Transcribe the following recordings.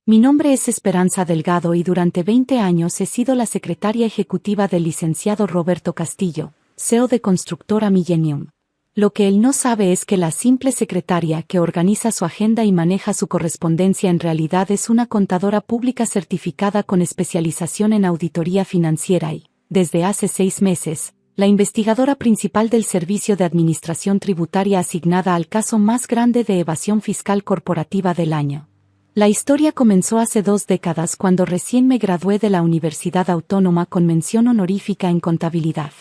Mi nombre es Esperanza Delgado y durante 20 años he sido la secretaria ejecutiva del licenciado Roberto Castillo, CEO de Constructora Millennium. Lo que él no sabe es que la simple secretaria que organiza su agenda y maneja su correspondencia en realidad es una contadora pública certificada con especialización en auditoría financiera y, desde hace 6 meses, la investigadora principal del Servicio de Administración Tributaria asignada al caso más grande de evasión fiscal corporativa del año. La historia comenzó hace 2 décadas cuando recién me gradué de la Universidad Autónoma con mención honorífica en contabilidad.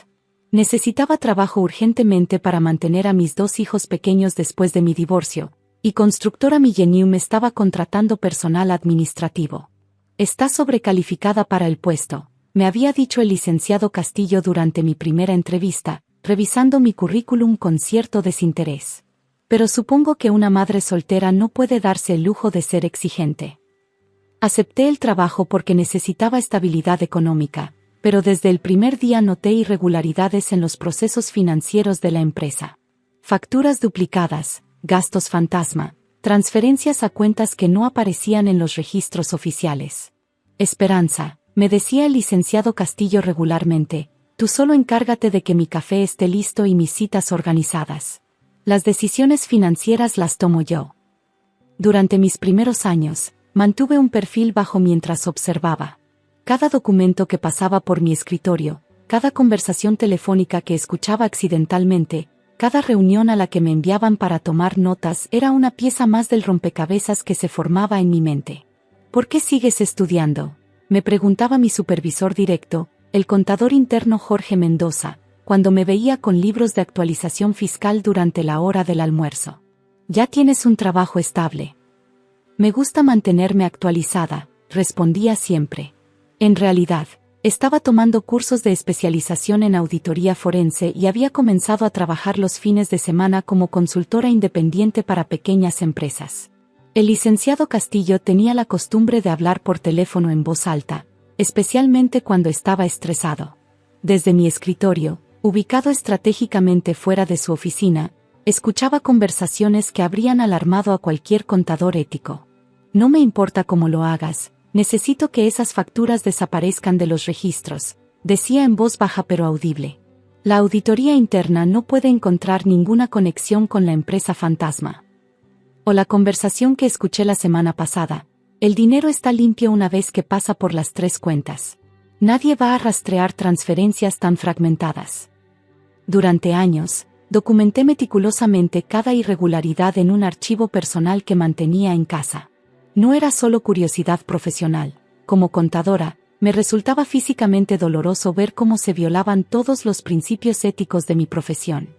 Necesitaba trabajo urgentemente para mantener a mis 2 hijos pequeños después de mi divorcio, y Constructora Millennium estaba contratando personal administrativo. Está sobrecalificada para el puesto, me había dicho el licenciado Castillo durante mi primera entrevista, revisando mi currículum con cierto desinterés. Pero supongo que una madre soltera no puede darse el lujo de ser exigente. Acepté el trabajo porque necesitaba estabilidad económica, pero desde el primer día noté irregularidades en los procesos financieros de la empresa. Facturas duplicadas, gastos fantasma, transferencias a cuentas que no aparecían en los registros oficiales. Esperanza, me decía el licenciado Castillo regularmente, tú solo encárgate de que mi café esté listo y mis citas organizadas. Las decisiones financieras las tomo yo. Durante mis primeros años, mantuve un perfil bajo mientras observaba. Cada documento que pasaba por mi escritorio, cada conversación telefónica que escuchaba accidentalmente, cada reunión a la que me enviaban para tomar notas era una pieza más del rompecabezas que se formaba en mi mente. ¿Por qué sigues estudiando?, me preguntaba mi supervisor directo, el contador interno Jorge Mendoza, cuando me veía con libros de actualización fiscal durante la hora del almuerzo. Ya tienes un trabajo estable. Me gusta mantenerme actualizada, respondía siempre. En realidad, estaba tomando cursos de especialización en auditoría forense y había comenzado a trabajar los fines de semana como consultora independiente para pequeñas empresas. El licenciado Castillo tenía la costumbre de hablar por teléfono en voz alta, especialmente cuando estaba estresado. Desde mi escritorio, ubicado estratégicamente fuera de su oficina, escuchaba conversaciones que habrían alarmado a cualquier contador ético. No me importa cómo lo hagas, necesito que esas facturas desaparezcan de los registros, decía en voz baja pero audible. La auditoría interna no puede encontrar ninguna conexión con la empresa fantasma. O la conversación que escuché la semana pasada, el dinero está limpio una vez que pasa por las 3 cuentas. Nadie va a rastrear transferencias tan fragmentadas. Durante años, documenté meticulosamente cada irregularidad en un archivo personal que mantenía en casa. No era solo curiosidad profesional. Como contadora, me resultaba físicamente doloroso ver cómo se violaban todos los principios éticos de mi profesión.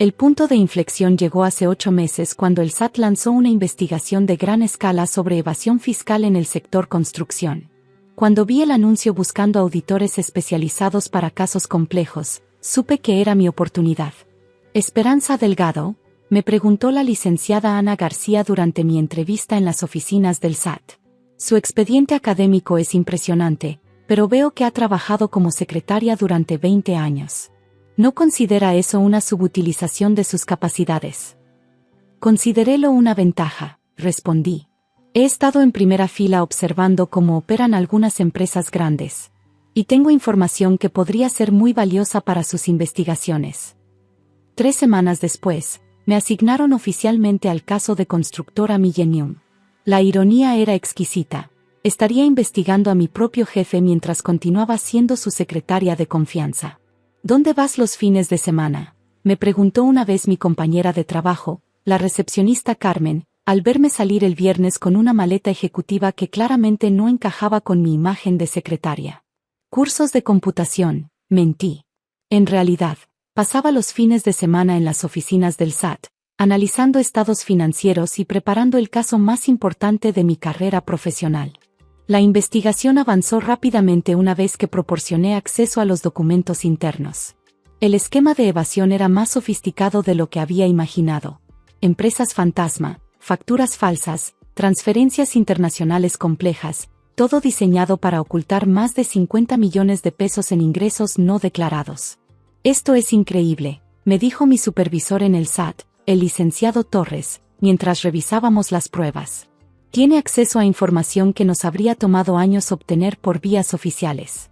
El punto de inflexión llegó hace 8 meses cuando el SAT lanzó una investigación de gran escala sobre evasión fiscal en el sector construcción. Cuando vi el anuncio buscando auditores especializados para casos complejos, supe que era mi oportunidad. Esperanza Delgado, me preguntó la licenciada Ana García durante mi entrevista en las oficinas del SAT. Su expediente académico es impresionante, pero veo que ha trabajado como secretaria durante 20 años. ¿No considera eso una subutilización de sus capacidades? Considérélo una ventaja, respondí. He estado en primera fila observando cómo operan algunas empresas grandes. Y tengo información que podría ser muy valiosa para sus investigaciones. 3 semanas después, me asignaron oficialmente al caso de Constructora Millennium. La ironía era exquisita. Estaría investigando a mi propio jefe mientras continuaba siendo su secretaria de confianza. ¿Dónde vas los fines de semana?, me preguntó una vez mi compañera de trabajo, la recepcionista Carmen, al verme salir el viernes con una maleta ejecutiva que claramente no encajaba con mi imagen de secretaria. Cursos de computación, mentí. En realidad, pasaba los fines de semana en las oficinas del SAT, analizando estados financieros y preparando el caso más importante de mi carrera profesional. La investigación avanzó rápidamente una vez que proporcioné acceso a los documentos internos. El esquema de evasión era más sofisticado de lo que había imaginado. Empresas fantasma, facturas falsas, transferencias internacionales complejas, todo diseñado para ocultar más de 50 millones de pesos en ingresos no declarados. Esto es increíble, me dijo mi supervisor en el SAT, el licenciado Torres, mientras revisábamos las pruebas. Tiene acceso a información que nos habría tomado años obtener por vías oficiales.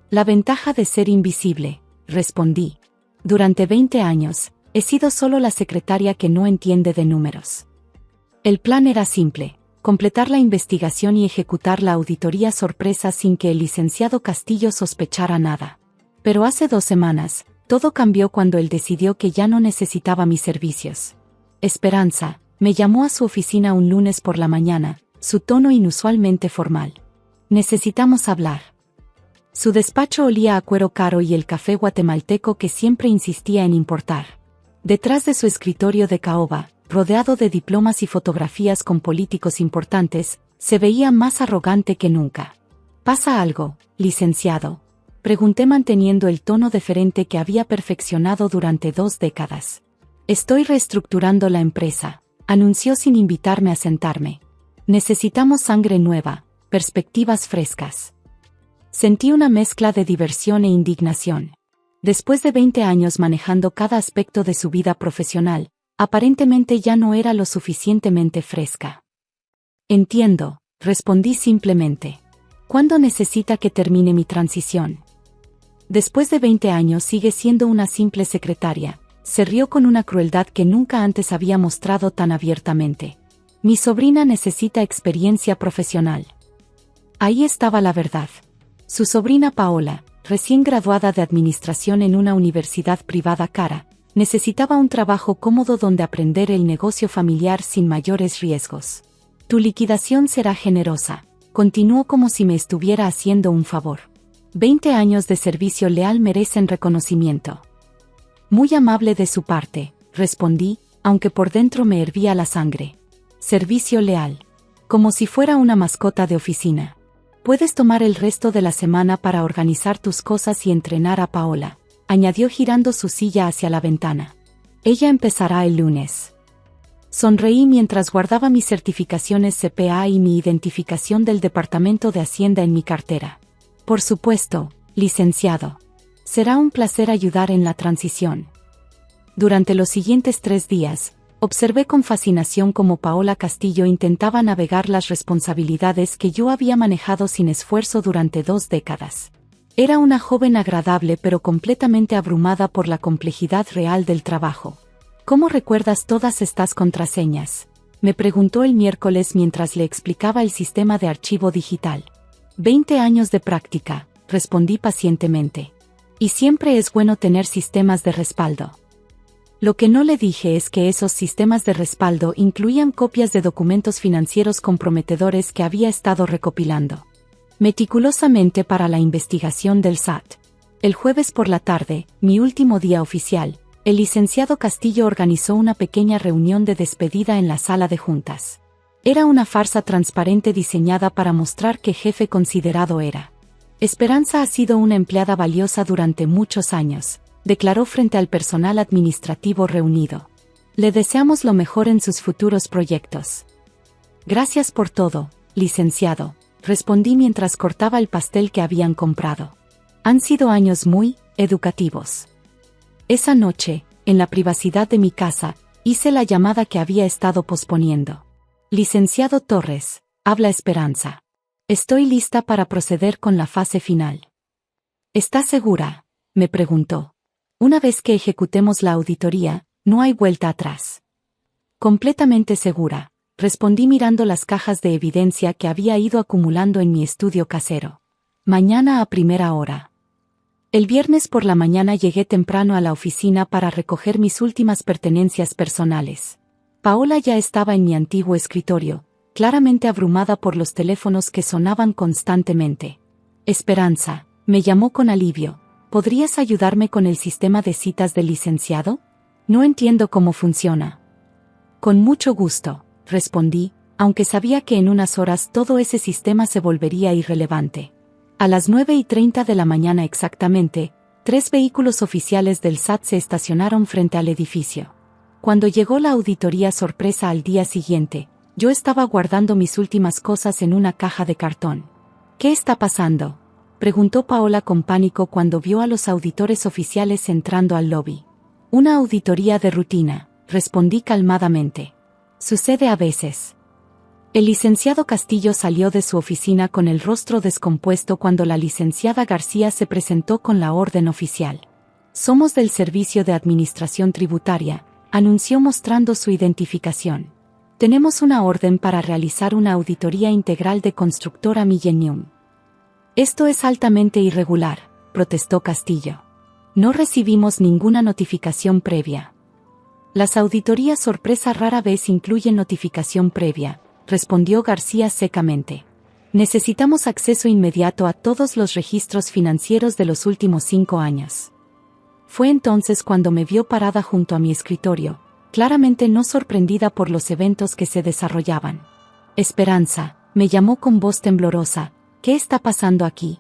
La ventaja de ser invisible, respondí. Durante 20 años, he sido solo la secretaria que no entiende de números. El plan era simple: completar la investigación y ejecutar la auditoría sorpresa sin que el licenciado Castillo sospechara nada. Pero hace 2 semanas, todo cambió cuando él decidió que ya no necesitaba mis servicios. Esperanza me llamó a su oficina un lunes por la mañana, su tono inusualmente formal. Necesitamos hablar. Su despacho olía a cuero caro y el café guatemalteco que siempre insistía en importar. Detrás de su escritorio de caoba, rodeado de diplomas y fotografías con políticos importantes, se veía más arrogante que nunca. ¿Pasa algo, licenciado?, pregunté manteniendo el tono deferente que había perfeccionado durante 2 décadas. Estoy reestructurando la empresa, anunció sin invitarme a sentarme. Necesitamos sangre nueva, perspectivas frescas. Sentí una mezcla de diversión e indignación. Después de 20 años manejando cada aspecto de su vida profesional, aparentemente ya no era lo suficientemente fresca. Entiendo, respondí simplemente. ¿Cuándo necesita que termine mi transición? Después de 20 años sigue siendo una simple secretaria. Se rió con una crueldad que nunca antes había mostrado tan abiertamente. Mi sobrina necesita experiencia profesional. Ahí estaba la verdad. Su sobrina Paola, recién graduada de administración en una universidad privada cara, necesitaba un trabajo cómodo donde aprender el negocio familiar sin mayores riesgos. Tu liquidación será generosa, continuó como si me estuviera haciendo un favor. 20 años de servicio leal merecen reconocimiento. Muy amable de su parte, respondí, aunque por dentro me hervía la sangre. Servicio leal. Como si fuera una mascota de oficina. Puedes tomar el resto de la semana para organizar tus cosas y entrenar a Paola, añadió girando su silla hacia la ventana. Ella empezará el lunes. Sonreí mientras guardaba mis certificaciones CPA y mi identificación del Departamento de Hacienda en mi cartera. Por supuesto, licenciado. Será un placer ayudar en la transición. Durante los siguientes 3 días, observé con fascinación cómo Paola Castillo intentaba navegar las responsabilidades que yo había manejado sin esfuerzo durante 2 décadas. Era una joven agradable pero completamente abrumada por la complejidad real del trabajo. ¿Cómo recuerdas todas estas contraseñas?, me preguntó el miércoles mientras le explicaba el sistema de archivo digital. 20 años de práctica, respondí pacientemente. Y siempre es bueno tener sistemas de respaldo. Lo que no le dije es que esos sistemas de respaldo incluían copias de documentos financieros comprometedores que había estado recopilando meticulosamente para la investigación del SAT. El jueves por la tarde, mi último día oficial, el licenciado Castillo organizó una pequeña reunión de despedida en la sala de juntas. Era una farsa transparente diseñada para mostrar qué jefe considerado era. Esperanza ha sido una empleada valiosa durante muchos años, declaró frente al personal administrativo reunido. Le deseamos lo mejor en sus futuros proyectos. Gracias por todo, licenciado, respondí mientras cortaba el pastel que habían comprado. Han sido años muy educativos. Esa noche, en la privacidad de mi casa, hice la llamada que había estado posponiendo. Licenciado Torres, habla Esperanza. Estoy lista para proceder con la fase final. ¿Estás segura?, me preguntó. Una vez que ejecutemos la auditoría, no hay vuelta atrás. Completamente segura, respondí mirando las cajas de evidencia que había ido acumulando en mi estudio casero. Mañana a primera hora. El viernes por la mañana llegué temprano a la oficina para recoger mis últimas pertenencias personales. Paola ya estaba en mi antiguo escritorio, claramente abrumada por los teléfonos que sonaban constantemente. Esperanza, me llamó con alivio. ¿Podrías ayudarme con el sistema de citas del licenciado? No entiendo cómo funciona. Con mucho gusto, respondí, aunque sabía que en unas horas todo ese sistema se volvería irrelevante. A las 9:30 de la mañana exactamente, 3 vehículos oficiales del SAT se estacionaron frente al edificio. Cuando llegó la auditoría sorpresa al día siguiente, yo estaba guardando mis últimas cosas en una caja de cartón. ¿Qué está pasando?, preguntó Paola con pánico cuando vio a los auditores oficiales entrando al lobby. Una auditoría de rutina, respondí calmadamente. Sucede a veces. El licenciado Castillo salió de su oficina con el rostro descompuesto cuando la licenciada García se presentó con la orden oficial. Somos del Servicio de Administración Tributaria, anunció mostrando su identificación. Tenemos una orden para realizar una auditoría integral de Constructora Millennium. Esto es altamente irregular, protestó Castillo. No recibimos ninguna notificación previa. Las auditorías sorpresa rara vez incluyen notificación previa, respondió García secamente. Necesitamos acceso inmediato a todos los registros financieros de los últimos 5 años. Fue entonces cuando me vio parada junto a mi escritorio, claramente no sorprendida por los eventos que se desarrollaban. Esperanza, me llamó con voz temblorosa, ¿qué está pasando aquí?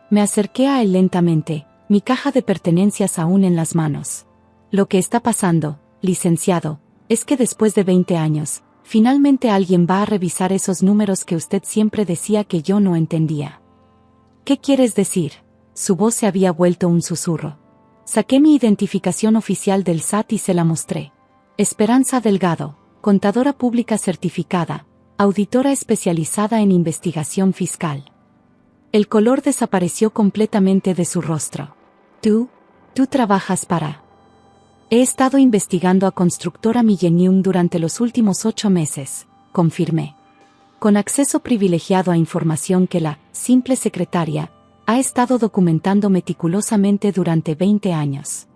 Me acerqué a él lentamente, mi caja de pertenencias aún en las manos. Lo que está pasando, licenciado, es que después de 20 años, finalmente alguien va a revisar esos números que usted siempre decía que yo no entendía. ¿Qué quieres decir? Su voz se había vuelto un susurro. Saqué mi identificación oficial del SAT y se la mostré. Esperanza Delgado, contadora pública certificada, auditora especializada en investigación fiscal. El color desapareció completamente de su rostro. Tú trabajas para... He estado investigando a Constructora Millennium durante los últimos 8 meses, confirmé. Con acceso privilegiado a información que la simple secretaria ha estado documentando meticulosamente durante 20 años.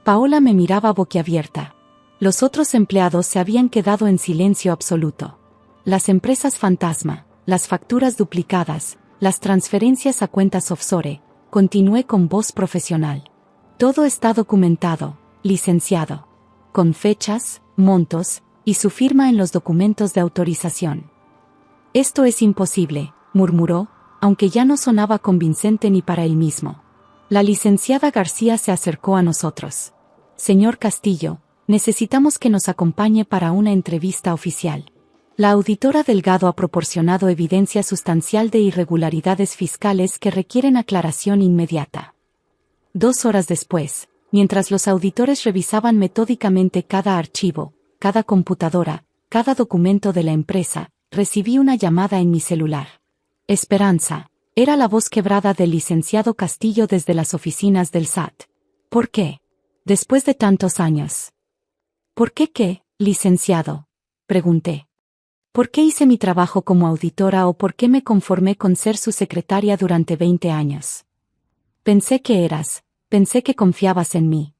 Paola me miraba boquiabierta. Los otros empleados se habían quedado en silencio absoluto. Las empresas fantasma, las facturas duplicadas, las transferencias a cuentas offshore, continué con voz profesional. Todo está documentado, licenciado. Con fechas, montos, y su firma en los documentos de autorización. Esto es imposible, murmuró, aunque ya no sonaba convincente ni para él mismo. La licenciada García se acercó a nosotros. Señor Castillo, necesitamos que nos acompañe para una entrevista oficial. La auditora Delgado ha proporcionado evidencia sustancial de irregularidades fiscales que requieren aclaración inmediata. 2 horas después, mientras los auditores revisaban metódicamente cada archivo, cada computadora, cada documento de la empresa, recibí una llamada en mi celular. Esperanza, era la voz quebrada del licenciado Castillo desde las oficinas del SAT. ¿Por qué? Después de tantos años. ¿Por qué qué, licenciado? Pregunté. ¿Por qué hice mi trabajo como auditora o por qué me conformé con ser su secretaria durante 20 años? Pensé que confiabas en mí.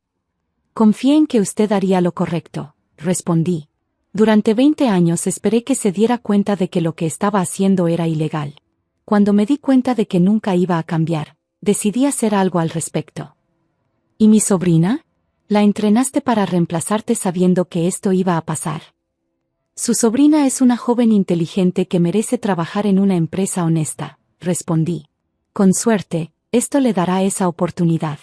Confié en que usted haría lo correcto, respondí. Durante 20 años esperé que se diera cuenta de que lo que estaba haciendo era ilegal. Cuando me di cuenta de que nunca iba a cambiar, decidí hacer algo al respecto. ¿Y mi sobrina? La entrenaste para reemplazarte sabiendo que esto iba a pasar. Su sobrina es una joven inteligente que merece trabajar en una empresa honesta, respondí. Con suerte, esto le dará esa oportunidad.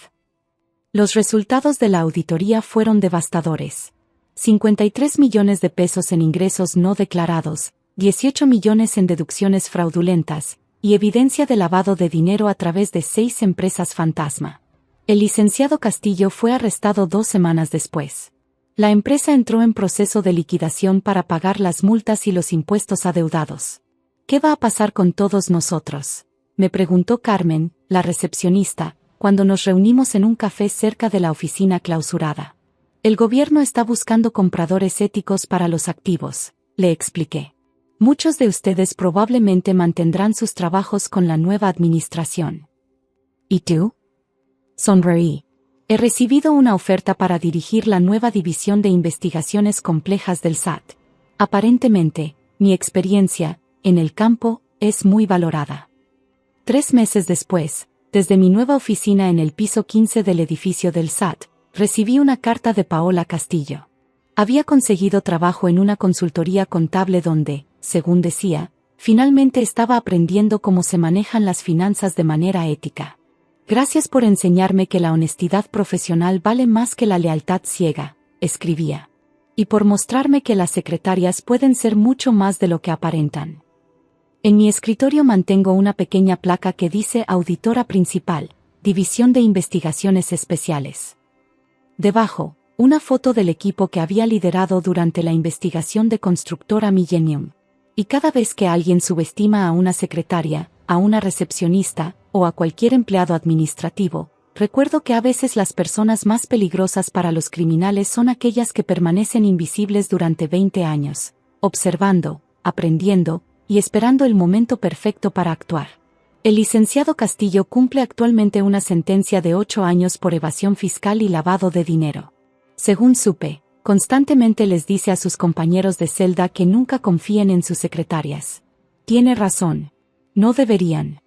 Los resultados de la auditoría fueron devastadores. 53 millones de pesos en ingresos no declarados, 18 millones en deducciones fraudulentas, y evidencia de lavado de dinero a través de 6 empresas fantasma. El licenciado Castillo fue arrestado 2 semanas después. La empresa entró en proceso de liquidación para pagar las multas y los impuestos adeudados. ¿Qué va a pasar con todos nosotros?, me preguntó Carmen, la recepcionista, cuando nos reunimos en un café cerca de la oficina clausurada. El gobierno está buscando compradores éticos para los activos, le expliqué. Muchos de ustedes probablemente mantendrán sus trabajos con la nueva administración. ¿Y tú? Sonreí. He recibido una oferta para dirigir la nueva división de investigaciones complejas del SAT. Aparentemente, mi experiencia, en el campo, es muy valorada. 3 meses después, desde mi nueva oficina en el piso 15 del edificio del SAT, recibí una carta de Paola Castillo. Había conseguido trabajo en una consultoría contable donde, según decía, finalmente estaba aprendiendo cómo se manejan las finanzas de manera ética. Gracias por enseñarme que la honestidad profesional vale más que la lealtad ciega, escribía. Y por mostrarme que las secretarias pueden ser mucho más de lo que aparentan. En mi escritorio mantengo una pequeña placa que dice Auditora Principal, División de Investigaciones Especiales. Debajo, una foto del equipo que había liderado durante la investigación de Constructora Millennium. Y cada vez que alguien subestima a una secretaria, a una recepcionista, o a cualquier empleado administrativo, recuerdo que a veces las personas más peligrosas para los criminales son aquellas que permanecen invisibles durante 20 años, observando, aprendiendo, y esperando el momento perfecto para actuar. El licenciado Castillo cumple actualmente una sentencia de 8 años por evasión fiscal y lavado de dinero. Según supe, constantemente les dice a sus compañeros de celda que nunca confíen en sus secretarias. Tiene razón. No deberían.